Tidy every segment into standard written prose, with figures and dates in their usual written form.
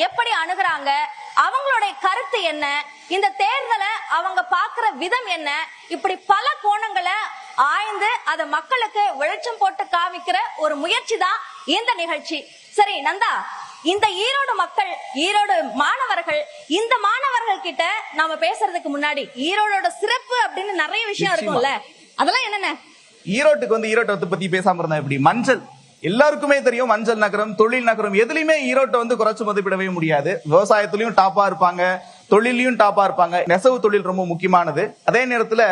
எப்படி அணுகுறாங்க, அவங்களுடைய கருத்து என்ன, இந்த தேர்தலை அவங்க பாக்குற விதம் என்ன, இப்படி பல கோணங்களை ஆய்ந்து அதை மக்களுக்கு வெளிச்சம் போட்டு காமிக்கிற ஒரு முயற்சி தான் இந்த நிகழ்ச்சி. சரி நந்தா, இந்த ஈரோடு மக்கள், ஈரோடு மாணவர்கள், இந்த மாணவர்கள் கிட்ட நாம பேசுறதுக்கு முன்னாடி ஈரோடோட சிறப்பு அப்படின்னு நிறைய விஷயம் இருக்கும்ல, அதெல்லாம் என்னென்ன? ஈரோட்டை பத்தி பேசாம இருந்தா எப்படி? மஞ்சள் எல்லாருக்குமே தெரியும். மஞ்சள் நகரம், தொழில் நகரம், எதுலயுமே ஈரோட்டை குறைச்சு மதிப்பிடவே முடியாது. விவசாயத்திலயும் டாப்பா இருப்பாங்க, தொழிலையும் டாப்பா இருப்பாங்க. நெசவு தொழில் ரொம்ப முக்கியமானது. அதே நேரத்துல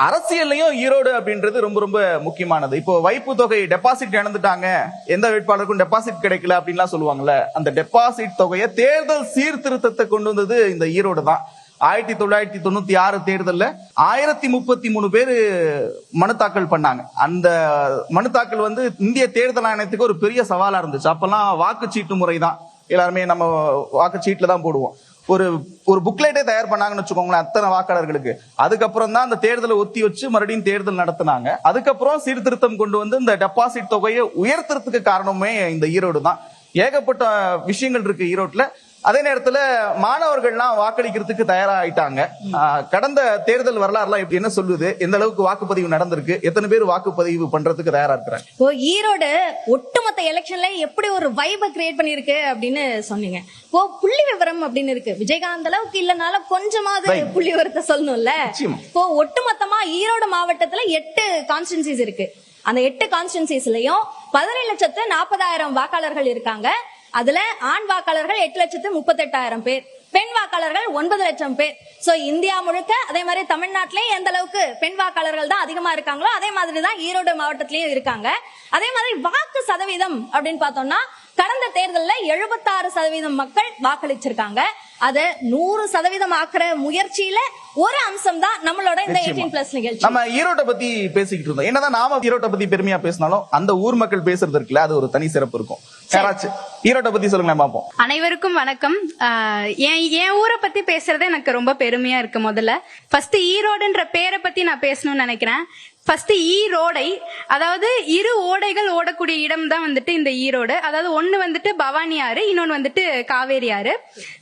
அரசியல்லையும் ஈரோடு அப்படின்றது ரொம்ப ரொம்ப முக்கியமானது. இப்போ வைப்பு தொகை டெபாசிட் இழந்துட்டாங்க, எந்த வேட்பாளருக்கும் டெபாசிட் கிடைக்கல அப்படின்லாம் சொல்லுவாங்கல்ல, அந்த டெபாசிட் தொகையை தேர்தல் சீர்திருத்தத்தை கொண்டு வந்தது இந்த ஈரோடு தான். 1996 தேர்தல்ல 1033 பேரு மனு தாக்கல் பண்ணாங்க. அந்த மனு தாக்கல் இந்திய தேர்தல் ஆணையத்துக்கு ஒரு பெரிய சவாலா இருந்துச்சு. அப்பெல்லாம் வாக்குச்சீட்டு முறை தான், எல்லாருமே நம்ம வாக்குச்சீட்டுல தான் போடுவோம். ஒரு புக்லெட்டே தயார் பண்ணாங்கன்னு வச்சுக்கோங்களேன், அத்தனை வாக்காளர்களுக்கு. அதுக்கப்புறம் தான் அந்த தேர்தலை ஒத்தி வச்சு மறுபடியும் தேர்தல் நடத்தினாங்க. அதுக்கப்புறம் சீர்திருத்தம் கொண்டு வந்து இந்த டெபாசிட் தொகையை உயர்த்துறதுக்கு காரணமே இந்த ஈரோடு தான். ஏகப்பட்ட விஷயங்கள் இருக்கு ஈரோட்ல. அதே நேரத்துல மாணவர்கள்லாம் வாக்களிக்கிறதுக்கு தயாராயிட்டாங்க. கடந்த தேர்தல் வரலாறுலாம் என்ன சொல்லுது, எந்த அளவுக்கு வாக்குப்பதிவு நடந்திருக்கு, எத்தனை பேர் வாக்குப்பதிவு பண்றதுக்கு தயாரா இருக்கிறாங்க? ஈரோடு ஒட்டுமொத்த எலெக்ஷன்ல எப்படி ஒரு வைபை கிரியேட் பண்ணிருக்கு அப்படின்னு சொன்னீங்க. புள்ளி விவரம் அப்படின்னு இருக்கு, விஜயகாந்த் அளவுக்கு இல்லனாலும் கொஞ்சமாவது புள்ளி விவரத்தை சொல்லணும்ல. ஒட்டுமொத்தமா ஈரோடு மாவட்டத்துல 8 கான்ஸ்டிட்யூன்சிஸ் இருக்கு. அந்த 8 கான்ஸ்டிட்யூன்சிஸ்லயும் 17,40,000 வாக்காளர்கள் இருக்காங்க. அதுல ஆண் வாக்காளர்கள் 8,38,000 பேர், பெண் வாக்காளர்கள் 9 லட்சம் பேர். சோ இந்தியா முழுக்க, அதே மாதிரி தமிழ்நாட்டிலேயே எந்த அளவுக்கு பெண் வாக்காளர்கள் தான் அதிகமா இருக்காங்களோ அதே மாதிரிதான் ஈரோடு மாவட்டத்திலயும் இருக்காங்க. அதே மாதிரி வாக்கு சதவீதம் அப்படின்னு பார்த்தோம்னா கடந்த தேர்தலில் 76% மக்கள் வாக்களிச்சிருக்காங்க. அது 100% ஆக்குற முயற்சியில ஒரு அம்சம் தான் நம்மளோட இந்த 18+ நிகழ்ச்சி. நம்ம ஈரோட்டை பத்தி பேசிக்கிட்டு இருந்தோம். என்னதான் நாம ஈரோட்டை பத்தி பெருமையா பேசினாலும் அந்த ஊர் மக்கள் பேசுறது இருக்குல்ல, அது ஒரு தனி சிறப்பு இருக்கும். யாராச்சும் ஈரோட்டை பத்தி சொல்லுங்க பாப்போம். அனைவருக்கும் வணக்கம். என் ஊரை பத்தி பேசுறது எனக்கு ரொம்ப பெருமையா இருக்கு. முதல்ல ஃபர்ஸ்ட் ஈரோடுன்ற பேரை பத்தி நான் பேசணும்னு நினைக்கிறேன். ஃபர்ஸ்ட் ஈரோடை, அதாவது இரு ஓடைகள் ஓடக்கூடிய இடம் தான் இந்த ஈரோடு. அதாவது ஒண்ணு பவானி ஆறு, இன்னொன்னு காவேரி ஆறு.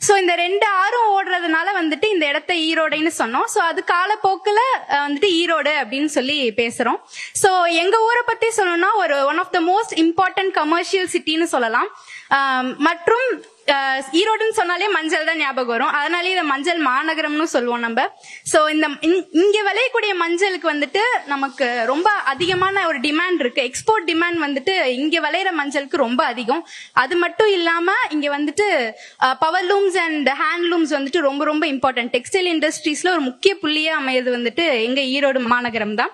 சோ இந்த 2 ஆறும் ஓடுறதுனால இந்த இடத்த ஈரோடைன்னு சொன்னோம். சோ அது காலப்போக்குல ஈரோடு அப்படின்னு சொல்லி பேசுறோம். சோ எங்க ஊரை பத்தி சொல்லணும்னா one of the most important commercial சிட்டின்னு சொல்லலாம். மற்றும் ஈரோடுன்னு சொன்னாலே மஞ்சள் தான் ஞாபகம் வரும். அதனாலே இதை மஞ்சள் மாநகரம்னு சொல்லுவோம் நம்ம. சோ இங்க விளையக்கூடிய மஞ்சளுக்கு நமக்கு ரொம்ப அதிகமான ஒரு டிமாண்ட் இருக்கு. எக்ஸ்போர்ட் டிமாண்ட் இங்க விளையிற மஞ்சளுக்கு ரொம்ப அதிகம். அது மட்டும் இல்லாம இங்க பவர் லூம்ஸ் அண்ட் ஹேண்ட்லூம்ஸ் ரொம்ப ரொம்ப இம்பார்ட்டன்ட். டெக்ஸ்டைல் இண்டஸ்ட்ரீஸ்ல ஒரு முக்கிய புள்ளியா அமையது எங்க ஈரோடு மாநகரம் தான்.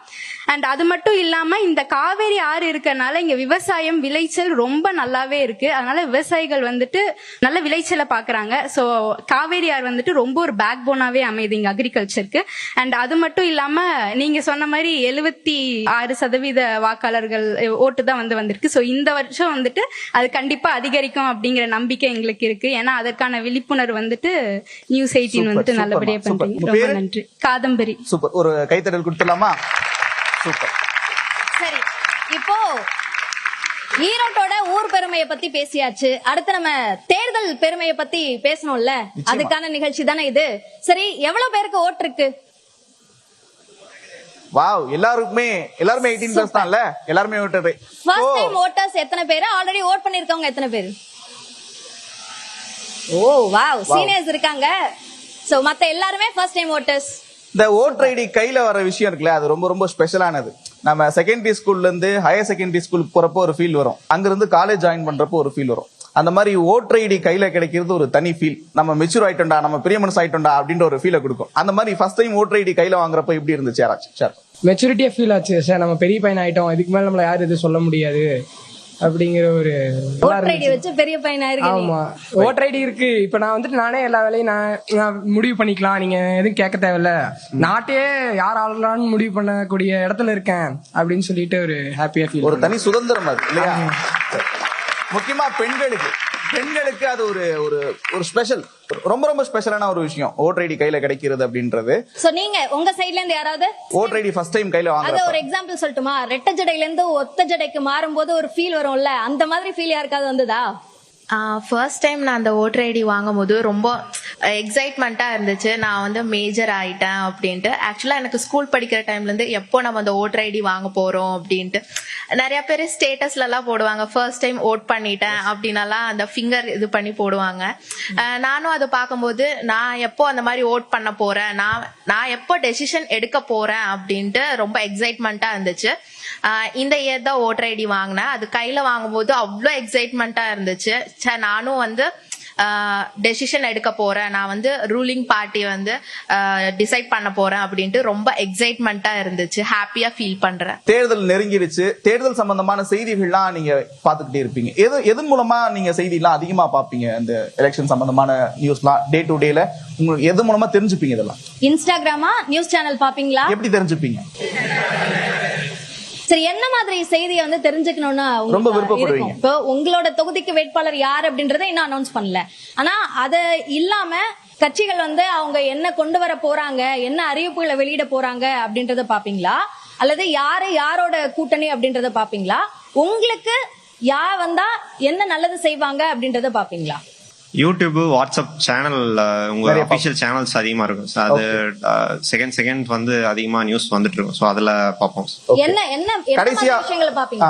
அண்ட் அது மட்டும் இல்லாம இந்த காவேரி ஆறு இருக்கனால இங்க விவசாயம் விளைச்சல் ரொம்ப நல்லாவே இருக்கு. அதனால விவசாயிகள் நல்ல விளைச்சலை பாக்குறாங்க. சோ காவேரி ஆறு ரொம்ப ஒரு பேக் போனாவே அமையுது இங்க அக்ரிகல்ச்சருக்கு. அண்ட் அது மட்டும் இல்லாம நீங்க சொன்ன மாதிரி 76% வாக்காளர்கள் ஓட்டு தான் வந்திருக்கு. சோ இந்த வருஷம் அது கண்டிப்பா அதிகரிக்கும் அப்படிங்கிற நம்பிக்கை எங்களுக்கு இருக்கு. ஏன்னா அதற்கான விழிப்புணர்வு நியூஸ் 18 நல்லபடியா பண்றீங்க. ரொம்ப நன்றி. காதம்பரி. சூப்பர். ஒரு கைத்தட்டல் கொடுத்துடலாமா? சூப்பர். சரி, இப்போ ஈரோட்டோட ஊர் பெருமையை பத்தி பேசியாச்சு. அடுத்து நம்ம தேர்தல் பெருமையை பத்தி பேசணும்ல, அதுக்கான நிகழ்ச்சி தானே இது. சரி, எவ்வளவு பேருக்கு ஓட்டு இருக்கு? வாவ், எல்லாருமே 18+ தான்ல, எல்லாருமே ஓட்டர். ஃபர்ஸ்ட் டைம் ஓட்டர்ஸ் எத்தனை பேர்? ஆல்ரெடி ஓட் பண்ணிருக்கவங்க எத்தனை பேர்? ஓ வாவ், சீனியர்ஸ் இருக்காங்க. சோ மத்த எல்லாருமே ஃபர்ஸ்ட் டைம் ஓட்டர்ஸ். இந்த ஓட்டர் ஐடி கையில வர விஷயம் இருக்குல்ல, அது ரொம்ப ரொம்ப ஸ்பெஷலானது. நம்ம செகண்டரி ஸ்கூல்ல இருந்து ஹையர் செகண்டரி ஸ்கூல் போறப்போ ஒரு ஃபீல் வரும், அங்கிருந்து காலேஜ் ஜாயின் பண்றப்போ ஒரு ஃபீல் வரும். அந்த மாதிரி ஓட்டர் ஐடி கையில கிடைக்கிறது ஒரு தனி ஃபீல். நம்ம மெச்சூர் ஆயிட்டோம்டா, நம்ம பெரிய மனசு ஆயிட்டோம்டா அப்படின்ற ஒரு ஃபீலை கொடுக்கும். அந்த மாதிரி ஃபர்ஸ்ட் டைம் ஓட்டர் ஐடி கையில வாங்குறப்ப எப்படி இருந்துச்சு யாராச்சும்? சார், மெச்சூரிட்டியா ஃபீல் ஆச்சு சார். நம்ம பெரிய பையன் ஆயிட்டோம், இதுக்கு மேல நம்மள யாரும் எதுவும் சொல்ல முடியாது அப்படிங்கிற ஒரு பெரிய பையனா இருக்கு. ஆமா, ஓட்டர் ஐடி இருக்கு. இப்ப நான் நானே எல்லா வேலையும் நான் முடிவு பண்ணிக்கலாம், நீங்க எதுவும் கேட்க தேவையில்ல, நாட்டையே யார் ஆளலாம்னு முடிவு பண்ணக்கூடிய இடத்துல இருக்கேன் அப்படின்னு சொல்லிட்டு ஒரு ஹாப்பியா ஃபீல், ஒரு தனி சுதந்திரம் அது இல்லையா? முக்கியமா பெண்களுக்கு அது ஒரு ஸ்பெஷல், ரொம்ப ரொம்ப ஸ்பெஷலான ஒரு விஷயம் ஓட்டர் ஐடி கையில கிடைக்கிறது அப்படின்றது. சோ நீங்க உங்க சைடுல இருந்து யாராவது ஓட்டர் ஐடி ஃபர்ஸ்ட் டைம் கையில வாங்குறாங்க, அத ஒரு எக்ஸாம்பிள் சொல்லட்டுமா? ரெட்டை ஜடையில இருந்து ஒத்த ஜடைக்கு மாறும்போது ஒரு ஃபீல் வரும்ல, அந்த மாதிரி ஃபீல் யாருக்காவது வந்ததா? ஃபர்ஸ்ட் டைம் நான் அந்த ஓட்டர் ஐடி வாங்கும் போது ரொம்ப எக்ஸைட்மெண்ட்டாக இருந்துச்சு. நான் வந்து மேஜர் ஆயிட்டேன் அப்படின்ட்டு. ஆக்சுவலாக எனக்கு ஸ்கூல் படிக்கிற டைம்லேருந்து எப்போ நம்ம அந்த ஓட்டர் ஐடி வாங்க போகிறோம் அப்படின்ட்டு நிறைய பேர் ஸ்டேட்டஸ்லலாம் போடுவாங்க, ஃபர்ஸ்ட் டைம் ஓட் பண்ணிட்டேன் அப்படின்னலாம் அந்த ஃபிங்கர் இது பண்ணி போடுவாங்க. நானும் அதை பார்க்கும்போது நான் எப்போ அந்த மாதிரி ஓட் பண்ண போகிறேன், நான் எப்போ டெசிஷன் எடுக்க போகிறேன் அப்படின்ட்டு ரொம்ப எக்ஸைட்மெண்ட்டாக இருந்துச்சு. இந்த இயர் தான் ஓட்டர் ஐடி வாங்கினேன். அது கையில் வாங்கும்போது அவ்வளோ எக்ஸைட்மெண்ட்டாக இருந்துச்சு. நானும் வந்து டெசிஷன் எடுக்க போறேன், நான் வந்து ரூலிங் பார்ட்டி வந்து டிசைட் பண்ண போறேன் அப்படின்ட்டு ரொம்ப எக்ஸைட்மெண்ட்டா இருந்துச்சு. ஹாப்பியா ஃபீல் பண்றேன். தேர்தல் நெருங்கிடுச்சு, தேர்தல் சம்பந்தமான செய்திகள்லாம் நீங்க பாத்துக்கிட்டே இருப்பீங்க. எதன் மூலமா நீங்க செய்திலாம் அதிகமா பாப்பீங்க? அந்த எலெக்ஷன் சம்பந்தமான நியூஸ்லாம் டே டு டேல உங்களுக்கு எது மூலமா தெரிஞ்சுப்பீங்க? இதெல்லாம் இன்ஸ்டாகிராமா, நியூஸ் சேனல் பாப்பீங்களா? எப்படி தெரிஞ்சுப்பீங்க? சரி, என்ன மாதிரி செய்தியை வந்து தெரிஞ்சுக்கணும்னா ரொம்ப விருப்பப்படுவீங்க? இப்போ உங்களோட தொகுதிக்கு வேட்பாளர் யார் அப்படின்றத இன்னும் அனௌன்ஸ் பண்ணல. ஆனா அது இல்லாம கட்சிகள் வந்து அவங்க என்ன கொண்டு வர போறாங்க, என்ன அறிவிப்புகளை வெளியிட போறாங்க அப்படின்றத பாப்பீங்களா, அல்லது யாரோட கூட்டணி அப்படின்றத பாப்பீங்களா, உங்களுக்கு யார் வந்தா என்ன நல்லது செய்வாங்க அப்படின்றத பாப்பீங்களா? யூடியூப், வாட்ஸ்அப் சேனல், உங்க அபிஷியல் சேனல்ஸ் அதிகமா இருக்கும். அது செகண்ட் வந்து அதிகமா நியூஸ் வந்துட்டு இருக்கும். சோ அதுல பாப்போம். என்ன கடைசியா விஷயங்களை பாப்பீங்க?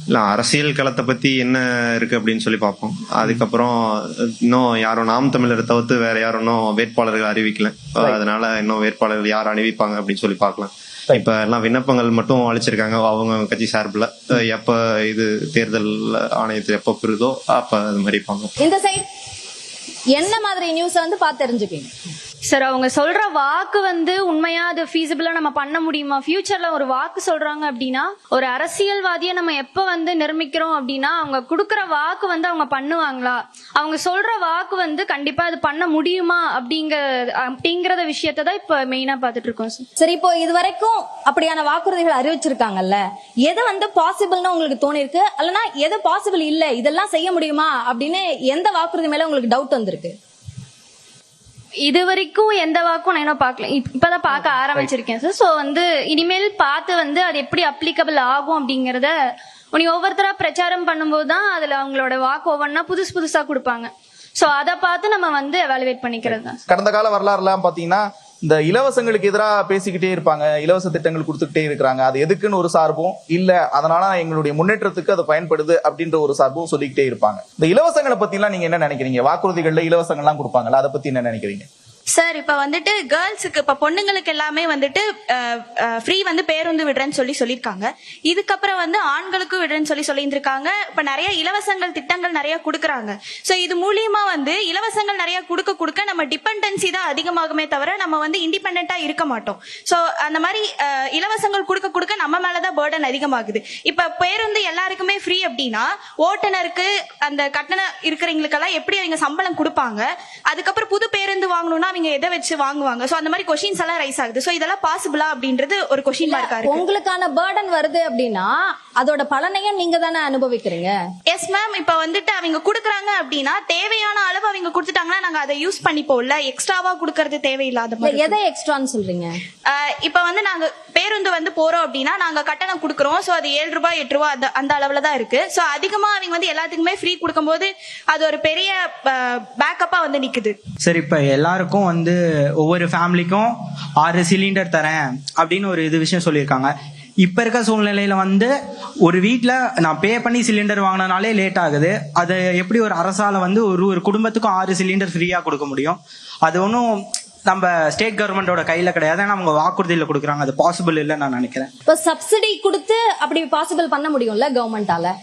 இல்ல, அரசியல் களத்தை பத்தி என்ன இருக்கு அப்படின்னு சொல்லி பார்ப்போம். அதுக்கப்புறம் இன்னும் யாரும் நாம் தமிழரை தவிர்த்து வேற யாரும் இன்னும் வேட்பாளர்கள் அறிவிக்கல. அதனால இன்னும் வேட்பாளர்கள் யார் அறிவிப்பாங்க அப்படின்னு சொல்லி பார்க்கலாம். இப்ப எல்லாம் விண்ணப்பங்கள் மட்டும் அளிச்சிருக்காங்க அவங்க கட்சி சார்பில். எப்ப இது தேர்தல் ஆணையத்தில் எப்ப பெறுதோ அப்ப அது மாதிரி பார்ப்போம். இந்த சைட் என்ன மாதிரி நியூஸ் வந்து பார்த்து தெரிஞ்சுப்பீங்க? சார், அவங்க சொல்ற வாக்கு வந்து உண்மையா அது ஃபீஸிபிளா நம்ம பண்ண முடியுமா? ஃபியூச்சர்ல ஒரு வாக்கு சொல்றாங்க அப்படின்னா, ஒரு அரசியல்வாதியை நம்ம எப்ப வந்து நிர்மிக்கிறோம் அப்படின்னா அவங்க கொடுக்கற வாக்கு வந்து அவங்க பண்ணுவாங்களா, அவங்க சொல்ற வாக்கு வந்து கண்டிப்பா அது பண்ண முடியுமா அப்படிங்கறத விஷயத்தை தான் இப்ப மெயினா பாத்துட்டு இருக்கோம் சார். சரி, இப்போ இது வரைக்கும் அப்படியான வாக்குறுதிகள் அறிவிச்சிருக்காங்கல்ல, எது வந்து பாசிபிள்னு உங்களுக்கு தோணி இருக்கு, அல்லனா எது பாசிபிள் இல்ல, இதெல்லாம் செய்ய முடியுமா அப்படின்னு எந்த வாக்குறுதி மேல உங்களுக்கு டவுட் வந்திருக்கு? இது வரைக்கும் எந்த வாக்கும் நான் இன்னும் பார்க்கல, இப்பதான் பார்க்க ஆரம்பிச்சிருக்கேன் சார். சோ வந்து இனிமேல் பார்த்து வந்து அது எப்படி அப்ளிகபிள் ஆகும் அப்படிங்கறத ஒவ்வொருத்தரா பிரச்சாரம் பண்ணும்போது தான் அதுல அவங்களோட வாக்கு ஒவ்வொன்னா புதுசா கொடுப்பாங்க. சோ அதை பார்த்து நம்ம வந்து எவாலுவேட் பண்ணிக்கிறது தான். கடந்த கால வரலாறுலாம் பாத்தீங்கன்னா இந்த இலவசங்களுக்கு எதிராக பேசிக்கிட்டே இருப்பாங்க, இலவச திட்டங்கள் கொடுத்துக்கிட்டே இருக்கிறாங்க. அது எதுக்குன்னு ஒரு சார்பும் இல்ல, அதனால எங்களுடைய முன்னேற்றத்துக்கு அது பயன்படுது அப்படின்ற ஒரு சார்பும் சொல்லிக்கிட்டே இருப்பாங்க. இந்த இலவசங்களை பத்தி எல்லாம் நீங்க என்ன நினைக்கிறீங்க? வாக்குறுதிகள்ல இலவசங்கள்லாம் கொடுப்பாங்கல்ல, அதை பத்தி என்ன நினைக்கிறீங்க? சார், இப்ப வந்துட்டு கேர்ள்ஸுக்கு, இப்ப பொண்ணுங்களுக்கு எல்லாமே வந்துட்டு ஃப்ரீ வந்து பேருந்து விடுறேன்னு சொல்லியிருக்காங்க. இதுக்கப்புறம் வந்து ஆண்களுக்கும் விடுறேன்னு சொல்லியிருந்திருக்காங்க. இப்ப நிறைய இலவசங்கள் திட்டங்கள் நிறைய கொடுக்கறாங்க. சோ இது மூலியமா வந்து இலவசங்கள் நிறைய கொடுக்க நம்ம டிபெண்டன்சி தான் அதிகமாகுமே தவிர நம்ம வந்து இண்டிபெண்டா இருக்க மாட்டோம். சோ அந்த மாதிரி இலவசங்கள் கொடுக்க நம்ம மேலதான் பர்டன் அதிகமாகுது. இப்ப பேருந்து எல்லாருக்குமே ஃப்ரீ அப்படின்னா ஓட்டுநருக்கு அந்த கட்டணம் இருக்கிறவங்களுக்கெல்லாம் எப்படி அவங்க சம்பளம் கொடுப்பாங்க? அதுக்கப்புறம் புது பேருந்து வாங்கணும்னா அவங்க எதை வச்சு வாங்குவாங்க? சோ அந்த மாதிரி क्वेश्चंस எல்லாம் ரைஸ் ஆகுது. சோ இதெல்லாம் பாசிபிளா அப்படின்றது ஒரு क्वेश्चन மார்க்கா இருக்கு. உங்களுக்கான பர்டன் வருது அப்படின்னா அதோட பலனையும் நீங்க தானே அனுபவிக்கிறீங்க. Yes ma'am. இப்ப வந்துட்டு அவங்க குடுக்குறாங்க அப்படின்னா தேவையான அளவு அவங்க கொடுத்துட்டாங்கன்னா நாங்க அதை யூஸ் பண்ணிப்போம்ல. எக்ஸ்ட்ராவா குடுக்கறது தேவையில்லாத மாதிரி. எதை எக்ஸ்ட்ரான்னு சொல்றீங்க? இப்ப வந்து நாங்க பேருந்து வந்து போறோம் அப்படின்னா நாங்க கட்டணம் கொடுக்கறோம். சோ அது 7 ரூபாய் 8 ரூபாய் அந்த அளவுல தான் இருக்கு. சோ அதிகமா அவங்க வந்து எல்லாத்துக்குமே ஃப்ரீ கொடுக்கும்போது அது ஒரு பெரிய பேக்கப்பா வந்து நிக்குது. சரி, இப்ப எல்லாருக்கும் வந்து ஒவ்வொரு ஃபேமிலிக்கும் 6 சிலிண்டர் தரேன் அப்படின்னு ஒரு விஷயம் சொல்லியிருக்காங்க. இப்ப இருக்க சூழ்நிலையில வந்து ஒரு வீட்டுல நான் பே பண்ணி சிலிண்டர் வாங்கினாலே லேட் ஆகுது. அது எப்படி ஒரு அரசால வந்து ஒரு குடும்பத்துக்கும் 6 சிலிண்டர் ஃப்ரீயா கொடுக்க முடியும்? அது ஒன்றும் நம்ம ஸ்டேட் கவர்மெண்டோட கையில கிடையாது. அவங்க வாக்குறுதியில கொடுக்குறாங்க, அது பாசிபிள் இல்லைன்னு நான் நினைக்கிறேன். இப்போ சப்சிடி கொடுத்து அப்படி பாசிபிள் பண்ண முடியும்ல கவர்மெண்டால?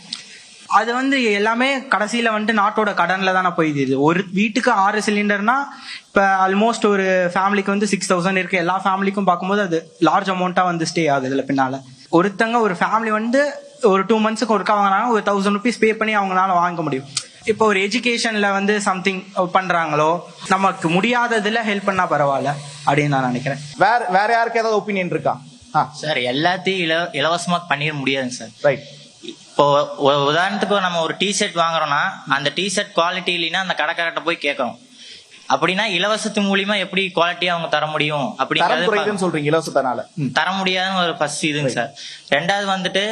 அது வந்து எல்லாமே கடைசியில வந்து நாட்டோட கடன்ல தானே போயிடுது. ஒரு வீட்டுக்கு 6 சிலிண்டர்னா இப்ப ஆல்மோஸ்ட் ஒரு ஃபேமிலிக்கு வந்து 6000 இருக்கு. எல்லா ஃபேமிலிக்கும் பார்க்கும்போது அது லார்ஜ் அமௌண்டா வந்து ஸ்டே ஆகுதுல. பின்னால ஒருத்தங்க ஒரு ஃபேமிலி வந்து ஒரு 2 மந்த்ஸ்க்கு ஒருக்கா வாங்கினாங்க, ஒரு 1000 rupees பே பண்ணி அவங்களால வாங்க முடியும். இப்போ ஒரு எஜுகேஷன்ல வந்து சம்திங் பண்றாங்களோ, நமக்கு முடியாததுல ஹெல்ப் பண்ணா பரவாயில்ல அப்படின்னு நான் நினைக்கிறேன். வேற யாருக்கு ஏதாவது ஒப்பீனியன் இருக்கா? சார், எல்லாத்தையும் இலவசமா பண்ணிட முடியாதுங்க சார். ரைட். இப்போ உதாரணத்துக்கு நம்ம ஒரு டிஷர்ட் வாங்குறோம்னா அந்த டிஷர்ட் குவாலிட்டி இல்லைன்னா அந்த கடைக்காரட்ட போய் கேட்கணும். அப்படின்னா இலவசத்து மூலியமா எப்படி குவாலிட்டியா அவங்க தர முடியும் அப்படிங்கறது சொல்றீங்க. இலவசத்தினால தர முடியாதுன்னு ஒரு ஃபர்ஸ்ட் இதுங்க சார். ரெண்டாவது வந்துட்டு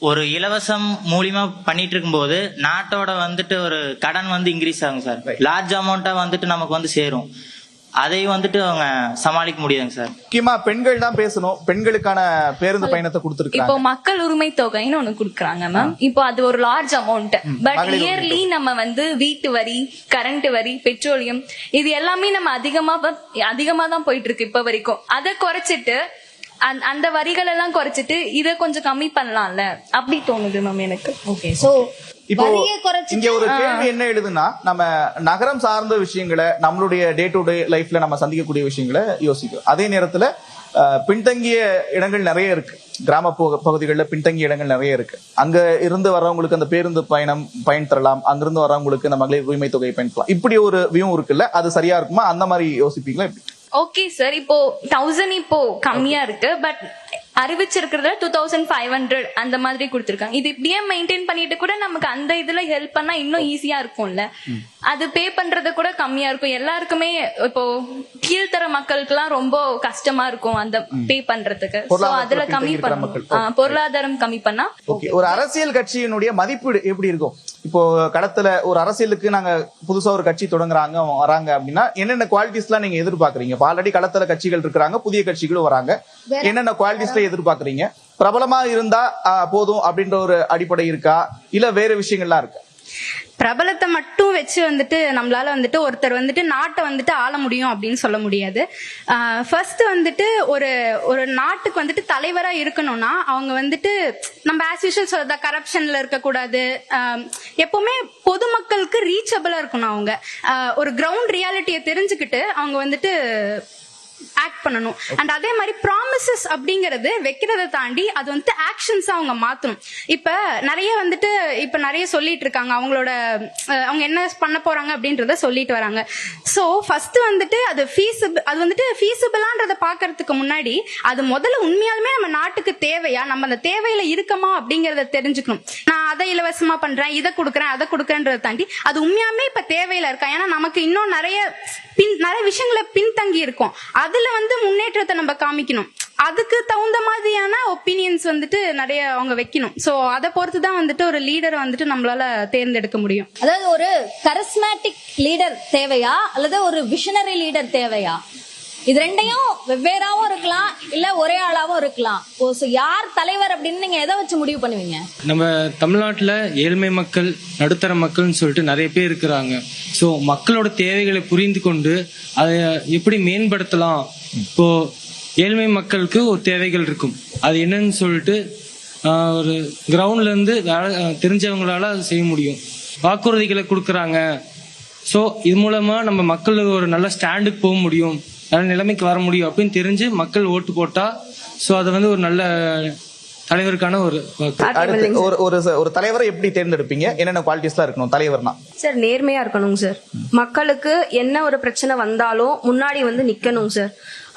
ஒரு இலவசம் மூலியமா பண்ணிட்டு இருக்கும்போது நாட்டோட வந்துட்டு ஒரு கடன் வந்து இன்க்ரீஸ் ஆகும் சார். லார்ஜ் அமௌண்ட்டா வந்துட்டு நமக்கு வந்து சேரும். அதை வந்துட்டு அவங்க சமாளிக்க முடியாதுங்க சார். முக்கியமா பெண்கள் தான் பேசணும். பெண்களுக்கான பேருந்து பயணத்தை கொடுத்திருக்காங்க. இப்போ மக்கள் உரிமை தொகைன்னு ஒண்ணு கொடுக்குறாங்க மேம். இப்போ அது ஒரு லார்ஜ் அமௌண்ட். பட் இயர்லி நம்ம வந்து வீட்டு வரி, கரண்ட் வரி, பெட்ரோலியம் இது எல்லாமே நம்ம அதிகமா தான் போயிட்டு இருக்கு இப்ப வரைக்கும். அதை குறைச்சிட்டு அந்த வரிகள் எல்லாம் குறைச்சிட்டு இதை கொஞ்சம் கம்மி பண்ணலாம்ல அப்படி தோணுது மேம் எனக்கு. ஓகே, சோ இப்போ இங்க ஒரு கேள்வி என்ன எழுதுன்னா, நம்ம நகரம் சார்ந்த விஷயங்களை நம்மளுடைய டே டு டே லைஃப்ல நம்ம சந்திக்கக்கூடிய விஷயங்களை யோசிக்கும். அதே நேரத்துல பின்தங்கிய இடங்கள் நிறைய இருக்கு. கிராம பகுதிகளில் பின்தங்கிய இடங்கள் நிறைய இருக்கு. அங்க இருந்து வர்றவங்களுக்கு அந்த பேருந்து பயன் தரலாம், அங்கிருந்து வர்றவங்களுக்கு இந்த மகளிர் உரிமை தொகை பயன்படுத்தலாம். இப்படி ஒரு வியூ இருக்குல்ல, அது சரியா இருக்குமா? அந்த மாதிரி யோசிப்பீங்களா? ஓகே சார், இப்போ 1000 இப்போ கம்மியா இருக்கு. பட் அறிவிச்சிருக்கிறதுல 2500 அந்த மாதிரி கொடுத்திருக்காங்க. இது இப்படியே மெயின்டைன் பண்ணிட்டு கூட நமக்கு அந்த இதுல ஹெல்ப் பண்ணா இன்னும் ஈஸியா இருக்கும்ல. அது பே பண்றது கூட கம்மியா இருக்கும். எல்லாருக்குமே இப்போ கீழ்த்தர மக்களுக்கு எல்லாம் ரொம்ப கஷ்டமா இருக்கும் அந்த பே பண்றதுக்கு. அதுல கம்மி பண்ணணும், பொருளாதாரம் கம்மி பண்ணா. ஒரு அரசியல் கட்சியினுடைய மதிப்பீடு எப்படி இருக்கும்? இப்போ களத்துல ஒரு அரசியலுக்கு நாங்க புதுசா ஒரு கட்சி தொடங்குறாங்க வராங்க அப்படின்னா என்னென்ன குவாலிட்டிஸ் எல்லாம் நீங்க எதிர்பார்க்கறீங்க? ஆல்ரெடி களத்துல கட்சிகள் இருக்கிறாங்க, புதிய கட்சிகளும் வராங்க. என்னென்ன குவாலிட்டிஸ்ல எதிர்பார்க்கறீங்க? பிரபலமா இருந்தா போதும் அப்படின்ற ஒரு அடிப்படை இருக்கா, இல்ல வேற விஷயங்கள்லாம் இருக்கா? பிரபலத்தை மட்டும் வச்சு வந்துட்டு நம்மளால வந்துட்டு ஒருத்தர் வந்துட்டு நாட்டை வந்துட்டு ஆள முடியும் அப்படின்னு சொல்ல முடியாது. ஃபர்ஸ்ட் வந்துட்டு ஒரு நாட்டுக்கு வந்துட்டு தலைவரா இருக்கணும்னா அவங்க வந்துட்டு நம்ம ஆஸ் யூஷுவல் சொல்றதா கரப்ஷன்ல இருக்கக்கூடாது. எப்பவுமே பொதுமக்களுக்கு ரீச்சபிளா இருக்கணும். அவங்க ஒரு கிரவுண்ட் ரியாலிட்டியை தெரிஞ்சுக்கிட்டு அவங்க வந்துட்டு ஆக்ட் பண்ணணும். அண்ட் அதே மாதிரி ப்ராமிசஸ் அப்படிங்கறது வைக்கிறத தாண்டி அது வந்துட்டு ஆக்ஷன்ஸா அவங்க மாத்தணும். இப்ப நிறைய சொல்லிட்டு இருக்காங்க அவங்க என்ன பண்ண போறாங்க அப்படின்றத சொல்லிட்டு வராங்க. சோ ஃபர்ஸ்ட் வந்துட்டு அது வந்துட்டு ஃபீஸிபிளான்றத பாக்குறதுக்கு முன்னாடி அது முதல்ல உண்மையாலுமே நம்ம நாட்டுக்கு தேவையா, நம்ம அந்த தேவையில இருக்கமா அப்படிங்கறத தெரிஞ்சுக்கணும். நான் அதை இலவசமா பண்றேன், இதை கொடுக்குறேன், அதை கொடுக்குறேன்றதை தாண்டி அது உண்மையாலுமே இப்ப தேவையில இருக்கா? ஏன்னா நமக்கு இன்னும் நிறைய விஷயங்களை பின்தங்கி இருக்கும். அதுல வந்து முன்னேற்றத்தை நம்ம காமிக்கணும். அதுக்கு தகுந்த மாதிரியான ஒப்பீனியன்ஸ் வந்துட்டு நிறைய அவங்க வைக்கணும். சோ அதை பொறுத்துதான் வந்துட்டு ஒரு லீடரை வந்துட்டு நம்மளால தேர்ந்தெடுக்க முடியும். அதாவது ஒரு கரிஸ்மேட்டிக் லீடர் தேவையா அல்லது ஒரு விஷனரி லீடர் தேவையா? இது ரெண்டையும் வெவ்வேறாவும் இருக்கலாம், இல்ல ஒரே ஆளாவும் இருக்கலாம். யார் தலைவர் அப்படின்னு நீங்க எதை வச்சு முடிவு பண்ணுவீங்க? நம்ம தமிழ்நாட்டுல ஏழ்மை மக்கள், நடுத்தர மக்கள்னு சொல்லிட்டு நிறைய பேர் இருக்கிறாங்க. ஸோ மக்களோட தேவைகளை புரிந்து கொண்டு அதை எப்படி மேம்படுத்தலாம். இப்போ ஏழ்மை மக்களுக்கு ஒரு தேவைகள் இருக்கும், அது என்னன்னு சொல்லிட்டு ஒரு கிரவுண்ட்ல இருந்து தெரிஞ்சவங்களால அதை செய்ய முடியும். வாக்குறுதிகளை கொடுக்குறாங்க. ஸோ இது மூலமா நம்ம மக்களுக்கு ஒரு நல்ல ஸ்டாண்டுக்கு போக முடியும், நல்ல நிலைமைக்கு வர முடியும் அப்படின்னு தெரிஞ்சு மக்கள் ஓட்டு போட்டா சோ அது வந்து ஒரு நல்ல தலைவருக்கான ஒரு தலைவரை எப்படி தேர்ந்தெடுப்பீங்க? என்னென்ன குவாலிட்டிஸ்லாம் இருக்கணும் தலைவர்னா? சார் நேர்மையா இருக்கணும் சார். மக்களுக்கு என்ன ஒரு பிரச்சனை வந்தாலும் முன்னாடி வந்து நிக்கணும் சார்.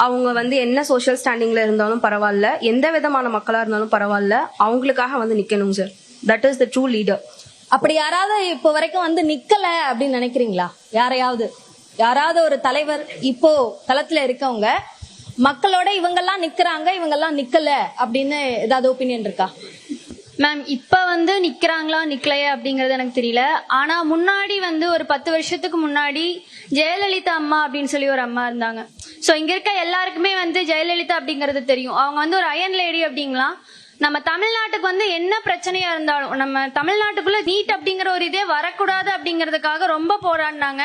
அவங்க வந்து என்ன சோஷியல் ஸ்டாண்டிங்ல இருந்தாலும் பரவாயில்ல, எந்த விதமான மக்களா இருந்தாலும் பரவாயில்ல, அவங்களுக்காக வந்து நிக்கணும் sir. That is the true leader. அப்படி யாராவது இப்போ வரைக்கும் வந்து நிக்கல அப்படின்னு நினைக்கிறீங்களா? யாராவது ஒரு தலைவர் இப்போ களத்துல இருக்கவங்க மக்களோட இவங்கெல்லாம் நிக்கிறாங்க, இவங்கெல்லாம் நிக்கல அப்படின்னு ஏதாவது ஒப்பீனியன் இருக்கா? மேம், இப்ப வந்து நிக்கிறாங்களா நிக்கலையா அப்படிங்கறது எனக்கு தெரியல. ஆனா முன்னாடி வந்து ஒரு 10 வருஷத்துக்கு முன்னாடி ஜெயலலிதா அம்மா அப்படின்னு சொல்லி ஒரு அம்மா இருந்தாங்க. சோ இங்க இருக்க எல்லாருக்குமே வந்து ஜெயலலிதா அப்படிங்கறது தெரியும். அவங்க வந்து ஒரு அயன் லேடி அப்படிங்கலாம். நம்ம தமிழ்நாட்டுக்கு வந்து என்ன பிரச்சனையா இருந்தாலும் நம்ம தமிழ்நாட்டுக்குள்ள நீட் அப்படிங்கிற ஒரு இதே வரக்கூடாது அப்படிங்கறதுக்காக ரொம்ப போராடினாங்க.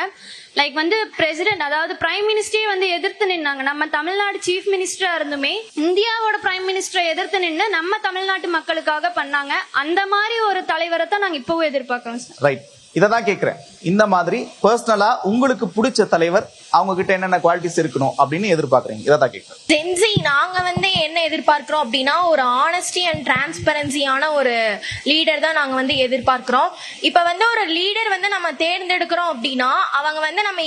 லைக் வந்து பிரசிடென்ட், அதாவது பிரைம் மினிஸ்டரே வந்து எதிர்த்து நின்னாங்க. நம்ம தமிழ்நாடு சீஃப் மினிஸ்டரா இருந்துமே இந்தியாவோட பிரைம் மினிஸ்டரை எதிர்த்து நின்று நம்ம தமிழ்நாட்டு மக்களுக்காக பண்ணாங்க. அந்த மாதிரி ஒரு தலைவரை தான் நாங்க இப்பவும் எதிர்பார்க்கிறோம் சார். ரைட், இததான் கேக்குறேன். இந்த மாதிரி பர்சனலா உங்களுக்கு பிடிச்ச தலைவர், அவங்க கிட்ட என்னென்ன குவாலிட்டிஸ் இருக்கணும் அப்படின்னு எதிர்பார்க்கறீங்க? இததான் கேக்குறேன். ஜென்சி நாங்க வந்து என்ன எதிர்பார்க்கிறோம் அப்படின்னா ஒரு ஆனஸ்டி அண்ட் டிரான்ஸ்பரன்சியான ஒரு லீடர் தான் நாங்க வந்து எதிர்பார்க்கிறோம். இப்ப வந்து ஒரு லீடர் வந்து நம்ம தேர்ந்தெடுக்கிறோம் அப்படின்னா அவங்க வந்து நம்ம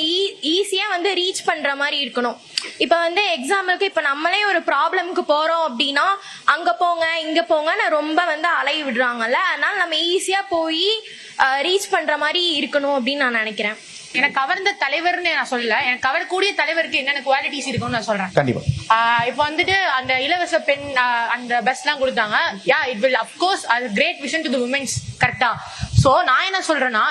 ஈஸியா வந்து ரீச் பண்ற மாதிரி இருக்கணும். இப்ப வந்து எக்ஸாம்பிளுக்கு இப்ப நம்மளே ஒரு ப்ராப்ளம்க்கு போறோம் அப்படின்னா அங்க போங்க இங்க போங்கன்னு ரொம்ப வந்து அலைய விடுறாங்கல்ல. அதனால நம்ம ஈஸியா போய் ரீச் பண்ற மாதிரி இருக்கணும் அப்படின்னு நான் நினைக்கிறேன். எனக்கு கவர்ந்த தலைவர்னு நான் சொல்லல, எனக்கு கவரக்கூடிய தலைவருக்கு என்னென்ன குவாலிட்டிஸ் இருக்கும்னு நான் சொல்றேன். கண்டிப்பா. இப்போ வந்துட்டு அந்த இலவச பெண் அந்த பஸ் எல்லாம் கொடுத்தாங்க. இட் வில் அப்கோர்ஸ் அது great vision to the women's, கரெக்டா? சோ நான் என்ன சொல்றேன்னா,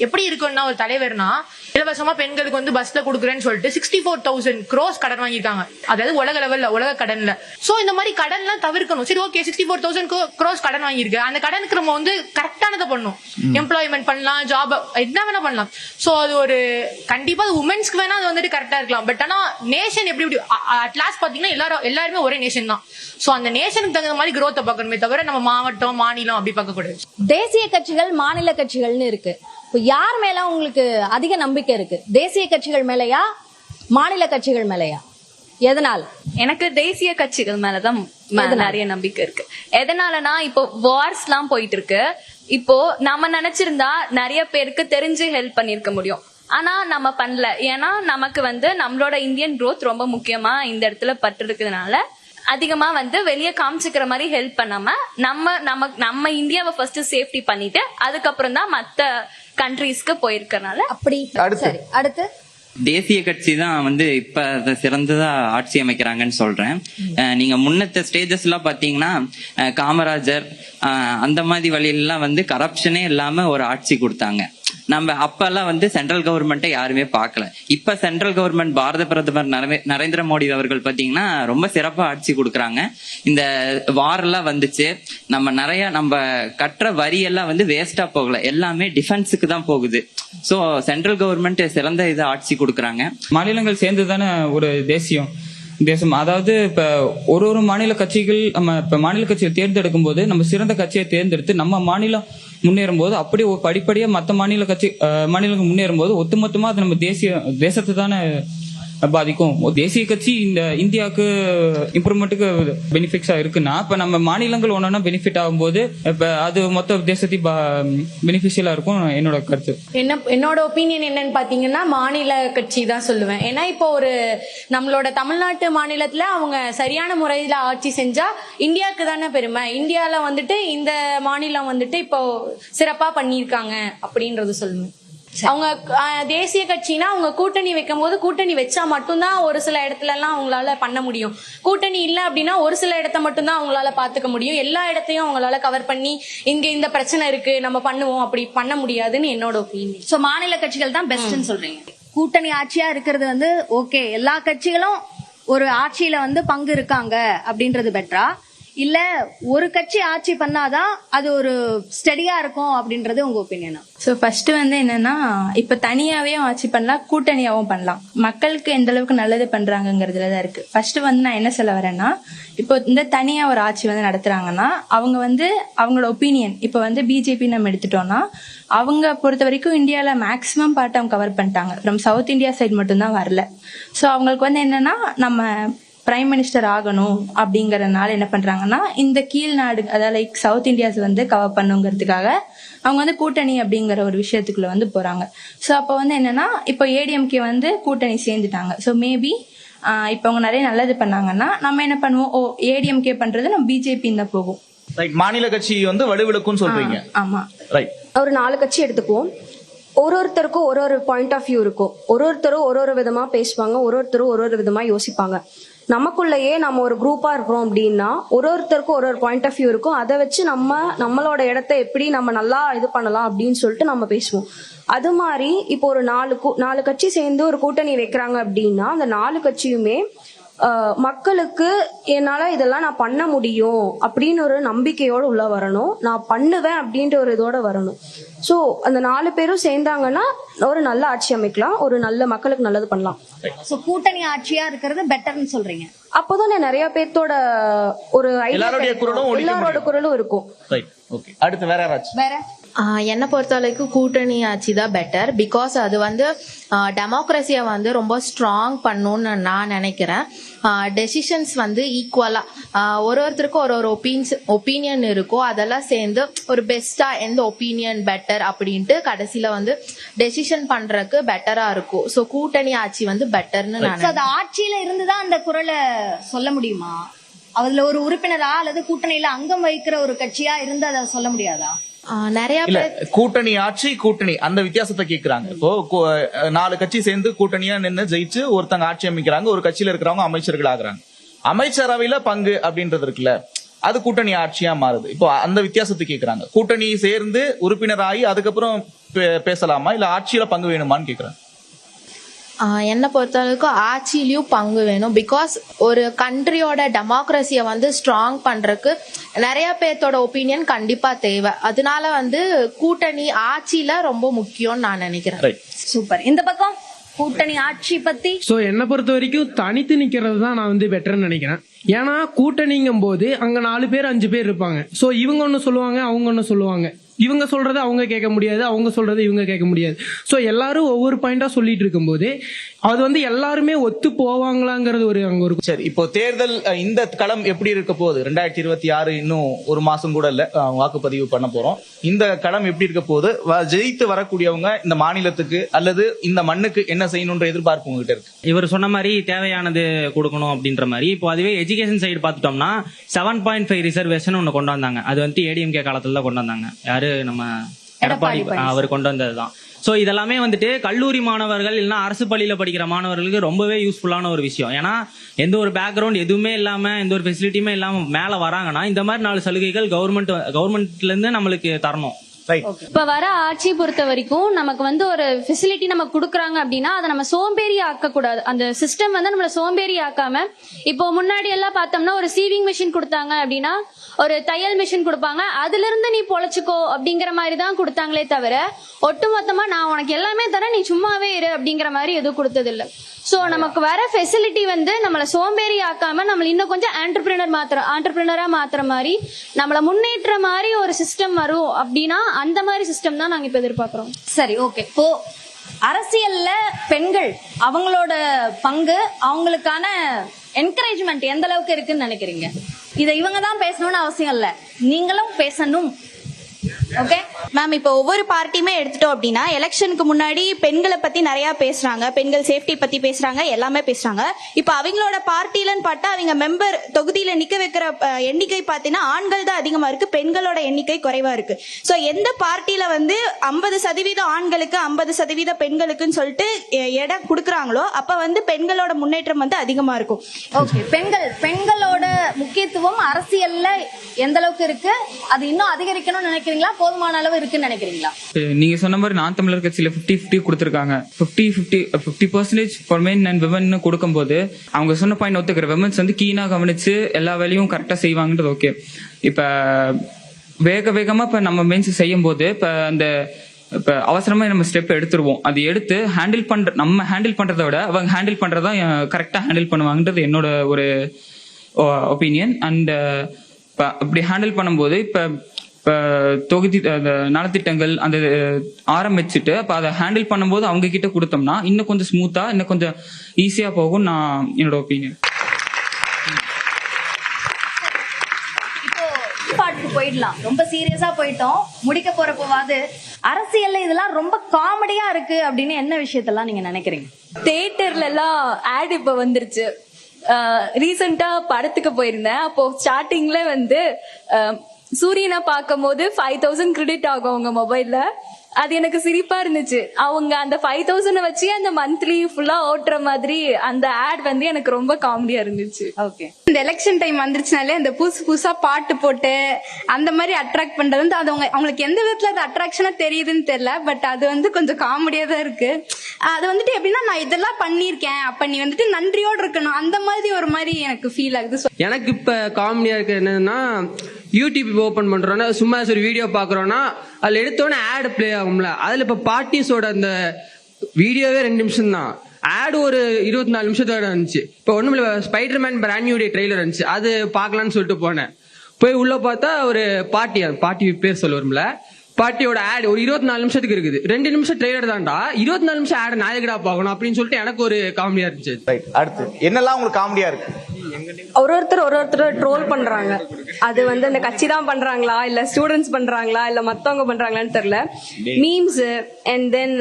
எப்படி இருக்குன்னா ஒரு தலைவர்னா இலவசமா பெண்களுக்கு வந்து பஸ்ல கொடுக்குறேன்னு சொல்லிட்டு 64,000 crores கடன் வாங்கியிருக்காங்க. அதாவது உலக லெவல்ல, உலக கடன்ல. சோ இந்த மாதிரி கடன் எல்லாம் தவிர்க்கணும். சரி, ஓகே, 64,000 crores கடன் வாங்கியிருக்கு. அந்த கடனுக்கு நம்ம வந்து கரெக்டானதை பண்ணணும். எம்ப்ளாய்மெண்ட் பண்ணலாம், ஜாப் என்ன வேணா பண்ணலாம். சோ அது ஒரு கண்டிப்பா உமன்ஸ்க்கு வேணா அது வந்துட்டு கரெக்டா இருக்கலாம். பட் ஆனா நேஷன் எப்படி அட் லாஸ்ட் பாத்தீங்கன்னா எல்லாருமே ஒரே நேஷன் தான். சோ அந்த நேஷனுக்கு தகுந்த மாதிரி growth பார்க்கணுமே தவிர நம்ம மாவட்டம், மாநிலம் அப்படி பார்க்க கூடாது. தேசிய கட்சிகள், மாநில கட்சிகள்னு இருக்கு. இப்போ யார் மேல உங்களுக்கு அதிக நம்பிக்கை இருக்கு? தேசிய கட்சிகள் மேலயா, மாநில கட்சிகள் மேலயா? எதனால? எனக்கு தேசிய கட்சிகள் மேலதான் நிறைய நம்பிக்கை இருக்கு. எதனாலனா இப்போ வார்ஸ் எல்லாம் போயிட்டு இருக்கு. இப்போ நம்ம நினைச்சிருந்தா நிறைய பேருக்கு தெரிஞ்சு ஹெல்ப் பண்ணிருக்க முடியும். ஆனா நம்ம பண்ணல. ஏன்னா நமக்கு வந்து நம்மளோட இந்தியன் growth ரொம்ப முக்கியமா இந்த இடத்துல பட்டு இருக்கிறதுனால அதிகமா வந்து வெளியே காமிச்சுக்கிற மாதிரி ஹெல்ப் பண்ணாம நம்ம இந்தியாவை ஃபர்ஸ்ட் சேஃப்டி பண்ணிட்டு அதுக்கப்புறம் தான் மத்த கண்ட்ரீஸ்க்கு போயிருக்கனால அப்படி. அடுத்து தேசிய கட்சி தான் வந்து இப்ப சிறந்ததா ஆட்சி அமைக்கிறாங்கன்னு சொல்றேன். நீங்க முன்னத்த ஸ்டேஜஸ் எல்லாம் பாத்தீங்கன்னா காமராஜர் அந்த மாதிரி வழியிலாம் வந்து கரப்ஷனே இல்லாம ஒரு ஆட்சி கொடுத்தாங்க. நம்ம அப்பெல்லாம் வந்து சென்ட்ரல் கவர்மெண்ட்டை யாருமே பார்க்கல. இப்ப சென்ட்ரல் கவர்மெண்ட் பாரத பிரதமர் நரேந்திர மோடி அவர்கள் பாத்தீங்கன்னா ரொம்ப சிறப்பா ஆட்சி கொடுக்கறாங்க. இந்த வாரெல்லாம் வந்துச்சு, நம்ம கட்டுற வரி எல்லாம் வந்து வேஸ்டா போகல, எல்லாமே டிஃபென்ஸுக்கு தான் போகுது. சோ சென்ட்ரல் கவர்மெண்ட் சிறந்த இது ஆட்சி கொடுக்கறாங்க. மாநிலங்கள் சேர்ந்துதானே ஒரு தேசம். அதாவது இப்ப ஒரு மாநில கட்சிகள் நம்ம இப்ப மாநில கட்சியை தேர்ந்தெடுக்கும் போது நம்ம சிறந்த கட்சியை தேர்ந்தெடுத்து நம்ம மாநிலம் முன்னேறும் போது அப்படியே படிப்படியா மற்ற மாநிலங்கள் முன்னேறும் போது ஒட்டுமொத்தமா அது நம்ம தேசத்தை தானே பாதிக்கும். தேசிய கட்சி இந்த இந்தியாவுக்கு இம்ப்ரூவ்மெண்ட்டுக்கு பெனிஃபிட்ஸா இருக்குன்னா இப்ப நம்ம மாநிலங்கள் ஒன்னொன்னா பெனிஃபிட் ஆகும்போது இப்ப அது மொத்த தேசத்துக்கு பெனிஃபிஷியலா இருக்கும் என்னோட கருத்து. என்னோட ஒப்பீனியன் என்னன்னு பாத்தீங்கன்னா மாநில கட்சி தான் சொல்லுவேன். ஏன்னா இப்போ ஒரு நம்மளோட தமிழ்நாட்டு மாநிலத்துல அவங்க சரியான முறையில ஆட்சி செஞ்சா இந்தியாவுக்கு தானே பெருமை. இந்தியால வந்துட்டு இந்த மாநிலம் வந்துட்டு இப்போ சிறப்பா பண்ணியிருக்காங்க அப்படின்றது சொல்லுவேன். அவங்க தேசிய கட்சினா அவங்க கூட்டணி வைக்கும் போது கூட்டணி வச்சா மட்டும்தான் ஒரு சில இடத்துல எல்லாம் அவங்களால பண்ண முடியும். கூட்டணி இல்ல அப்படின்னா ஒரு சில இடத்த மட்டும்தான் அவங்களால பாத்துக்க முடியும். எல்லா இடத்தையும் அவங்களால கவர் பண்ணி இங்க இந்த பிரச்சனை இருக்கு நம்ம பண்ணுவோம் அப்படி பண்ண முடியாதுன்னு என்னோட ஒப்பீனியன். சோ மாநில கட்சிகள் தான் பெஸ்ட்னு சொல்றீங்க. கூட்டணி ஆட்சியா இருக்கிறது வந்து ஓகே, எல்லா கட்சிகளும் ஒரு ஆட்சியில வந்து பங்கு இருக்காங்க அப்படின்றது பெட்டரா, இல்ல ஒரு கட்சி ஆட்சி பண்ணாதான் அது ஒரு ஸ்டெடியா இருக்கும் அப்படின்றது உங்க ஒப்பீனியனா? ஸோ ஃபர்ஸ்ட் வந்து என்னன்னா, இப்ப தனியாவே ஆட்சி பண்ணலாம், கூட்டணியாவும் பண்ணலாம். மக்களுக்கு எந்த அளவுக்கு நல்லது பண்றாங்கிறதுல தான் இருக்கு. ஃபர்ஸ்ட் வந்து நான் என்ன சொல்ல வரேன்னா, இப்போ இந்த தனியா ஒரு ஆட்சி வந்து நடத்துறாங்கன்னா அவங்க வந்து அவங்களோட ஒப்பீனியன் இப்போ வந்து பிஜேபி நம்ம எடுத்துட்டோம்னா அவங்க பொறுத்த வரைக்கும் இந்தியால மேக்சிமம் பார்ட் அவங்க கவர் பண்ணிட்டாங்க. ஃப்ரம் சவுத் இந்தியா சைடு மட்டும்தான் வரல. ஸோ அவங்களுக்கு வந்து என்னன்னா நம்ம பிரைம் மினிஸ்டர் ஆகணும் அப்படிங்கறதுனால என்ன பண்றாங்கன்னா இந்த கீழ் நாடு அதாவது லைக் சவுத் இந்தியாஸ் வந்து கவர் பண்ணுங்கிறதுக்காக அவங்க வந்து கூட்டணி அப்படிங்கிற ஒரு விஷயத்துக்குள்ள வந்து போறாங்க. ஸோ அப்போ வந்து என்னன்னா இப்போ ஏடிஎம்கே வந்து கூட்டணி சேர்ந்துட்டாங்க. ஸோ மேபி இப்போ அவங்க நிறைய நல்லது பண்ணாங்கன்னா நம்ம என்ன பண்ணுவோம், ஓ ஏடிஎம்கே பண்றது நம்ம பிஜேபி தான் போகும். மாநில கட்சி வந்து வலுவிழக்கும் சொல்றீங்க. ஆமா, ஒரு 4 கட்சி எடுத்துக்குவோம். ஒருத்தருக்கும் ஒரு பாயிண்ட் ஆஃப் வியூ இருக்கும். ஒருத்தரும் ஒரு விதமா பேசுவாங்க, ஒருத்தரும் ஒரு விதமா யோசிப்பாங்க. நமக்குள்ளேயே நம்ம ஒரு குரூப்பா இருக்கிறோம் அப்படின்னா ஒருத்தருக்கும் ஒரு பாயிண்ட் ஆஃப் வியூ இருக்கும். அதை வச்சு நம்மளோட இடத்த எப்படி நம்ம நல்லா இது பண்ணலாம் அப்படின்னு சொல்லிட்டு நம்ம பேசுவோம். அது மாதிரி இப்போ ஒரு 4 கட்சி சேர்ந்து ஒரு கூட்டணி வைக்கிறாங்க அப்படின்னா அந்த 4 கட்சியுமே மக்களுக்கு என்னால இதெல்லாம் நான் பண்ண முடியும் அப்படின்னு ஒரு நம்பிக்கையோட உள்ள வரணும், நான் பண்ணுவேன் அப்படின்ற ஒரு இதோட வரணும். சோ அந்த 4 பேரும் சேர்ந்தாங்கன்னா ஒரு நல்ல ஆட்சி அமைக்கலாம், ஒரு நல்ல மக்களுக்கு நல்லது பண்ணலாம். சோ கூட்டணி ஆட்சியா இருக்கிறது பெட்டர்னு சொல்றீங்க. அப்போதான் நிறைய பேர்த்தோட ஒரு எல்லாரோட குரலும் இருக்கும். அடுத்து வேற யாராச்சும்? வேற என்னை பொறுத்த வரைக்கும் கூட்டணி ஆட்சி தான் பெட்டர். பிகாஸ் அது வந்து டெமோக்ரஸியை வந்து ரொம்ப ஸ்ட்ராங் பண்ணுன்னு நான் நினைக்கிறேன். டெசிஷன்ஸ் வந்து ஈக்குவலா ஒருத்தருக்கும் ஒரு ஒப்பீனியன் இருக்கும். அதெல்லாம் சேர்ந்து ஒரு பெஸ்டா எந்த ஒப்பீனியன் பெட்டர் அப்படின்ட்டு கடைசியில வந்து டெசிஷன் பண்றதுக்கு பெட்டரா இருக்கும். ஸோ கூட்டணி ஆட்சி வந்து பெட்டர்னு நான் அது ஆட்சியில இருந்துதான் அந்த குரலை சொல்ல முடியுமா? அதுல ஒரு உறுப்பினரா அல்லது கூட்டணியில அங்கம் வைக்கிற ஒரு கட்சியா இருந்து அதை சொல்ல முடியாதா? நிறைய இல்ல கூட்டணி ஆட்சி கூட்டணி அந்த வித்தியாசத்தை கேக்குறாங்க. இப்போ 4 கட்சி சேர்ந்து கூட்டணியா நின்று ஜெயிச்சு ஒருத்தங்க ஆட்சி அமைக்கிறாங்க, ஒரு கட்சியில இருக்கிறவங்க அமைச்சர்கள் ஆகுறாங்க. அமைச்சரவையில பங்கு அப்படின்றது இருக்குல்ல, அது கூட்டணி ஆட்சியா மாறுது. இப்போ அந்த வித்தியாசத்தை கேக்குறாங்க. கூட்டணி சேர்ந்து உறுப்பினராகி அதுக்கப்புறம் பேசலாமா, இல்ல ஆட்சியில பங்கு வேணுமான்னு கேக்குறாங்க. என்னை பொறுத்தளவுக்கு ஆட்சியிலயும் பங்கு வேணும். பிகாஸ் ஒரு கண்ட்ரியோட டெமோக்ரஸியை வந்து ஸ்ட்ராங் பண்றதுக்கு நிறைய பேர்த்தோட ஒப்பீனியன் கண்டிப்பா தேவை. அதனால வந்து கூட்டணி ஆட்சியில ரொம்ப முக்கியம்னு நான் நினைக்கிறேன். சூப்பர். இந்த பக்கம் கூட்டணி ஆட்சி பத்தி என்னை பொறுத்த வரைக்கும் தனித்து நிக்கிறது தான் நான் வந்து பெட்டர்ன்னு நினைக்கிறேன். ஏன்னா கூட்டணிங்கும் போது அங்க 4 பேர் 5 பேர் இருப்பாங்க. இவங்க ஒண்ணு சொல்லுவாங்க, அவங்க ஒண்ணு சொல்லுவாங்க. இவங்க சொல்றது அவங்க கேட்க முடியாது, அவங்க சொல்றது இவங்க கேட்க முடியாது. எல்லாரும் ஒவ்வொரு பாயிண்டா சொல்லிட்டு இருக்கும்போது அது வந்து எல்லாருமே ஒத்து போவாங்களாங்கிறது அங்க ஒரு. சரி, இப்போ தேர்தல் இந்த களம் எப்படி இருக்க போகுது? 2026 இன்னும் ஒரு மாசம் கூட இல்ல, வாக்குப்பதிவு பண்ண போறோம். இந்த களம் எப்படி இருக்க போகுது? ஜெயித்து வரக்கூடியவங்க இந்த மாநிலத்துக்கு அல்லது இந்த மண்ணுக்கு என்ன செய்யணும்ன்ற எதிர்பார்ப்பு உங்ககிட்ட இருக்கு? இவர் சொன்ன மாதிரி தேவையானது கொடுக்கணும் அப்படின்ற மாதிரி. இப்போ அதுவே எஜுகேஷன் சைடு பார்த்துட்டோம்னா 7.5 ரிசர்வேஷன் ஒன்று கொண்டு வந்தாங்க. அது வந்து ஏடிஎம்கே காலத்துல தான் கொண்டு வந்தாங்க. யாரு, நம்ம எடப்பாடி அவர் கொண்டு வந்ததுதான். சோ இதெல்லாமே வந்துட்டு கல்லூரி மாணவர்கள் இல்லைன்னா அரசு பள்ளியில படிக்கிற மாணவர்களுக்கு ரொம்பவே யூஸ்ஃபுல்லான ஒரு விஷயம். ஏன்னா எந்த ஒரு பேக்ரவுண்ட் எதுவுமே இல்லாம எந்த ஒரு ஃபெசிலிட்டியுமே இல்லாம மேல வராங்கன்னா இந்த மாதிரி 4 சலுகைகள் கவர்மெண்ட்ல இருந்து நம்மளுக்கு தரணும். இப்ப வர ஆட்சி பொறுத்த வரைக்கும் நமக்கு வந்து ஒரு ஃபெசிலிட்டி நம்ம குடுக்குறாங்க அப்படின்னா அதை நம்ம சோம்பேறி ஆக்க கூடாது. அந்த சிஸ்டம் வந்து நம்மள சோம்பேறி ஆக்காம, இப்போ முன்னாடி எல்லாம் பார்த்தோம்னா ஒரு சீவிங் மிஷின் கொடுத்தாங்க அப்படின்னா ஒரு தையல் மிஷின் கொடுப்பாங்க, அதுல இருந்து நீ பொழைச்சுக்கோ அப்படிங்கிற மாதிரி தான் கொடுத்தாங்களே தவிர ஒட்டுமொத்தமா நான் உனக்கு எல்லாமே தரேன் நீ சும்மாவே இரு அப்படிங்கிற மாதிரி எதுவும் கொடுத்தது இல்ல. சோ நமக்கு வர ஃபெசிலிட்டி வந்து நம்மள சோம்பேறி ஆக்காம நம்மள இன்னும் கொஞ்சம் ஆண்டர்பிரினரா மாத்துற மாதிரி நம்மள முன்னேற்ற மாதிரி ஒரு சிஸ்டம் வரும் அப்படின்னா அந்த மாதிரி சிஸ்டம் தான் நாங்க இப்ப எதிர்பார்க்கிறோம். சரி, ஓகே. இப்போ அரசியல்ல பெண்கள் அவங்களோட பங்கு, அவங்களுக்கான என்கரேஜ்மெண்ட் எந்த அளவுக்கு இருக்குன்னு நினைக்கிறீங்க? இதை இவங்க தான் பேசணும்னு அவசியம் இல்ல, நீங்களும் பேசணும். ஓகே மேம், இப்போ ஒவ்வொரு பார்ட்டியுமே எடுத்துட்டோம் அப்படின்னா எலெக்ஷனுக்கு முன்னாடி பெண்களை பத்தி நிறைய பேசுறாங்க, பெண்கள் சேஃப்டி பத்தி பேசுறாங்க, எல்லாமே பேசுறாங்க. இப்போ அவங்களோட பார்ட்டிலன்னு பார்த்தா அவங்க மெம்பர் தொகுதியில நிக்க வைக்கிற எண்ணிக்கை பார்த்தீங்கன்னா ஆண்கள் தான் அதிகமா இருக்கு, பெண்களோட எண்ணிக்கை குறைவா இருக்கு. சோ எந்த பார்ட்டியில வந்து 50% ஆண்களுக்கு 50% பெண்களுக்குன்னு சொல்லிட்டு இடம் கொடுக்குறாங்களோ அப்ப வந்து பெண்களோட முன்னேற்றம் வந்து அதிகமா இருக்கும். ஓகே, பெண்களோட முக்கியத்துவம் அரசியல்ல எந்த அளவுக்கு இருக்கு, அது இன்னும் அதிகரிக்கணும்னு நினைக்கிறீங்களா, போதுமான அளவு இருக்குன்னு நினைக்கிறீங்களா? நீங்க சொன்ன மாதிரி நான் தமிழர் கட்சியில 50-50 கொடுத்திருக்காங்க. 50% ஃபார் மென் அண்ட் விமன் கொடுக்கும்போது அவங்க சொன்ன பாயிண்ட் ஒத்துக்கிற விமன்ஸ் வந்து கீனா கவனிச்சு எல்லா வேலையும் கரெக்டா செய்வாங்கன்றது ஓகே. இப்ப வேகமா இப்ப நம்ம மென்ஸ் செய்யும் போது இப்ப அவசரமா நம்ம ஸ்டெப் எடுத்துருவோம். அது எடுத்து நம்ம ஹேண்டில் பண்றதை விட அவங்க ஹேண்டில் பண்றதா கரெக்டா ஹேண்டில் பண்ணுவாங்கன்றது என்னோட ஒரு ஒப்பீனியன். அண்ட் அப்படி ஹேண்டில் பண்ணும்போது இப்ப தொகுதி நலத்திட்டங்கள் அந்த ஆரம்பிச்சுட்டு அப்ப அதை ஹேண்டில் பண்ணும்போது அவங்க கிட்ட கொடுத்தோம்னா இன்னும் கொஞ்சம் ஸ்மூத்தா இன்னும் கொஞ்சம் ஈஸியா போகும் நான் என்னோட ஒப்பீனியன். இப்போ போயிடலாம், ரொம்ப சீரியஸா போயிட்டோம். முடிக்க போறப்போவாது அரசியல்ல இதெல்லாம் ரொம்ப காமெடியா இருக்கு அப்படின்னு என்ன விஷயத்தெல்லாம் நீங்க நினைக்கிறீங்க? தியேட்டர்ல எல்லாம் ஆட் இப்ப வந்துருச்சு. ரீசெண்டா படத்துக்கு போயிருந்தேன். அப்போ ஸ்டார்டிங்ல வந்து சூரியனை பார்க்கும் போது 5000 கிரெடிட் ஆகும் அவங்க மொபைல்ல. அது எனக்கு சிரிப்பா இருந்துச்சு. அவங்க அந்த 5000 வச்சு அந்த மந்த்லி ஃபுல்லா ஓட்டுற மாதிரி அந்த ஆட் வந்து எனக்கு ரொம்ப காமெடியா இருந்துச்சு. ஓகே, இந்த எலெக்ஷன் டைம் வந்துருச்சுனாலே அந்த புதுசா பாட்டு போட்டு அந்த மாதிரி அட்ராக்ட் பண்றது வந்து அது அவங்களுக்கு எந்த விதத்துல அது அட்ராக்ஷனா தெரியுதுன்னு தெரியல. பட் அது வந்து கொஞ்சம் காமெடியா தான் இருக்கு. அது வந்துட்டு எப்படின்னா நான் இதெல்லாம் பண்ணிருக்கேன், அப்ப நீ வந்துட்டு நன்றியோடு இருக்கணும், அந்த மாதிரி ஒரு மாதிரி எனக்கு ஃபீல் ஆகுது. எனக்கு இப்ப காமெடியா இருக்கு என்னன்னா, யூடியூப் ஓபன் பண்றோம்னா சும்மா ஒரு வீடியோ பாக்குறோம்னா அதுல எடுத்தோன்னே ஆட் பிளே ஆகும்ல. அதுல இப்ப பார்ட்டிஸோட அந்த வீடியோவே 2 நிமிஷம் தான், ஆட் ஒரு 24 நிமிஷத்தோட இருந்துச்சு. இப்ப ஒண்ணும் இல்ல, Spiderman brand new day trailer இருந்துச்சு, அது பாக்கலாம்னு சொல்லிட்டு போனேன். போய் உள்ள பார்த்தா ஒரு பார்ட்டி பேர் சொல்லுவோம்ல, பார்ட்டியோட ஆட் ஒரு 24 நிமிஷத்துக்கு இருக்குது. 2 நிமிஷம் ட்ரெய்லர் தான்டா, 24 நிமிஷம் ஆட் நாயகடா பார்க்கணும் அப்படின்னு சொல்லிட்டு எனக்கு ஒரு காமெடியா இருந்துச்சு. அடுத்து என்னெல்லாம் உங்களுக்கு காமெடியா இருக்கு? ஒருத்தர் ட்ரோல் பண்றாங்க. அது வந்து அந்த கட்சி தான் பண்றாங்களா இல்ல ஸ்டூடெண்ட்ஸ் பண்றாங்களா இல்ல மத்தவங்க பண்றாங்களான்னு தெரியல. மீம்ஸ் அண்ட் தென்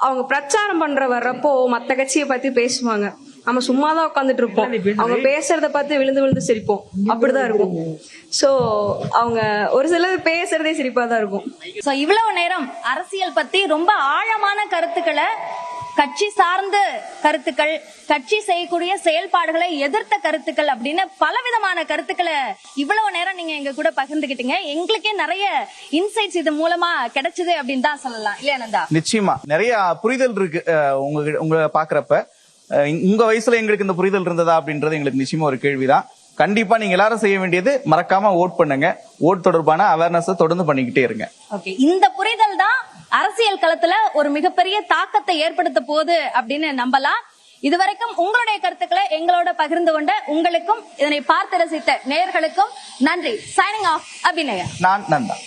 அவங்க பிரச்சாரம் பண்ற வர்றப்போ மத்த கட்சியை பத்தி பேசுவாங்க. நம்ம சும்மா தான் உட்காந்துட்டு இருப்போம், அவங்க பேசுறத பார்த்து விழுந்து விழுந்து சிரிப்போம், அப்படிதான் இருக்கும். சோ அவங்க ஒரு சிலர் பேசுறதே சிரிப்பா தான் இருக்கும். சோ இவ்வளவு நேரம் அரசியல் பத்தி ரொம்ப ஆழமான கருத்துக்களை, கட்சி சார்ந்த கருத்துக்கள், கட்சி செய்யக்கூடிய செயல்பாடுகளை எதிர்த்த கருத்துக்கள் அப்படின்னு பலவிதமான கருத்துக்களை இவ்வளவு நேரம் நீங்க எங்க கூட பகிர்ந்துகிட்டீங்க. எங்களுக்கே நிறைய இன்சைட்ஸ் இது மூலமா கிடைச்சது அப்படின்னு தான் சொல்லலாம், இல்லையா நந்தா? நிச்சயமா நிறைய புரிதல் இருக்கு. உங்க பாக்குறப்ப உங்க வயசுல எங்களுக்கு இந்த புரிதல் இருந்ததா அப்படின்றது எங்களுக்கு நிச்சயமா ஒரு கேள்விதான். கண்டிப்பா நீங்க எல்லாரும் செய்ய வேண்டியது மறக்காம ஓட் பண்ணுங்க. ஓட் தொடர்பான அவேர்னஸ் தொடர்ந்து பண்ணிக்கிட்டே இருங்க. ஓகே, இந்த புரிதல் தான் அரசியல் களத்துல ஒரு மிகப்பெரிய தாக்கத்தை ஏற்படுத்த போகுது அப்படின்னு நம்பலாம். இதுவரைக்கும் உங்களுடைய கருத்துக்களை எங்களோட பகிர்ந்து கொண்ட உங்களுக்கும் இதனை பார்த்து ரசித்த நேயர்களுக்கும் நன்றி. Signing off, Abhinaya. நான் நந்தா.